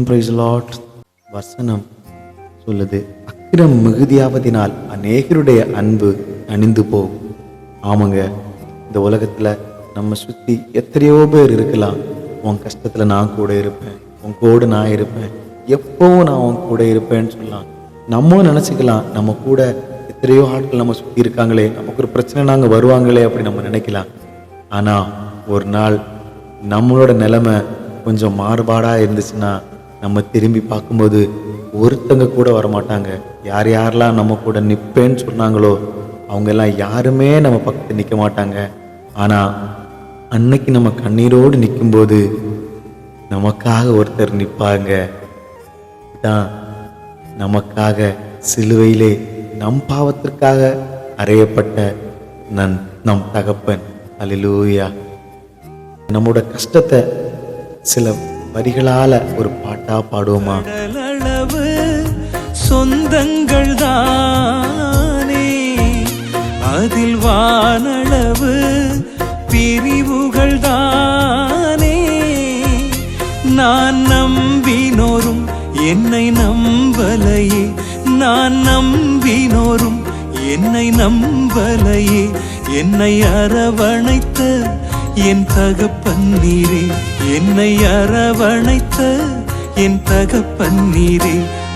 Price Lord. வசனம் சொல்லுது, அக்கிரம் மிகுதியாவதினால் அநேகருடைய அன்பு அணிந்து போகும். ஆமாங்க, இந்த உலகத்துல நம்ம சுத்தி எத்தனையோ பேர் இருக்கலாம். உன் கஷ்டத்துல நான் கூட இருப்பேன், உன் கூட நான் இருப்பேன், எப்பவும் நான் உன் கூட இருப்பேன்னு சொல்லலாம். நம்மளும் நினைச்சுக்கலாம், நம்ம கூட எத்தனையோ ஆட்கள் நம்ம சுத்தி இருக்காங்களே, நமக்கு ஒரு பிரச்சனை நாங்க வருவாங்களே அப்படி நம்ம நினைக்கலாம். ஆனா ஒரு நாள் நம்மளோட நிலைமை கொஞ்சம் மாறுபாடாக இருந்துச்சுன்னா நம்ம திரும்பி பார்க்கும்போது ஒருத்தங்க கூட வரமாட்டாங்க. யார் யாரெல்லாம் நம்ம கூட நிற்பேன்னு சொன்னாங்களோ அவங்க எல்லாம் யாருமே நம்ம பக்கத்தில் நிற்க மாட்டாங்க. ஆனால் அன்னைக்கு நம்ம கண்ணீரோடு நிற்கும்போது நமக்காக ஒருத்தர் நிற்பாங்க. தான் நமக்காக சிலுவையிலே நம் பாவத்திற்காக அறையப்பட்ட நம் தகப்பன். அல்லேலூயா. நம்மோட கஷ்டத்தை சில வரிகளால ஒரு பாட்டா பாடுவோமா? கடலளவு சொந்தங்கள் தானே, அதில் வானளவு பிரிவுகள் தானே. நான் நம்பினோரும் என்னை நம்பலையே, நான் நம்பினோரும் என்னை நம்பலையே. என்னை அரவணைத்த என் தகப்பன் நீரே, என்னை அரவணைத்த என் தகப்பன் நீரே.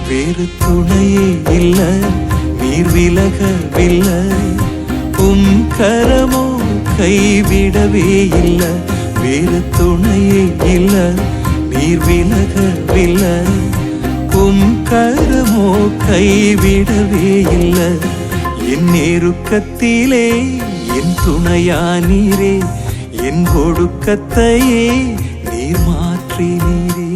வேறு துணையே இல்ல, நீர் விலகவில்லை, உம் கரமோ கைவிடவே இல்ல. வேறு துணையே இல்ல, நீர் விலகவில்லை, உம் கரமோ கைவிடவே இல்ல. என் நெருக்கத்திலே என் துணையா நீரே, என் ஒடுக்கத்தையே நீர் மாற்றி நீரே.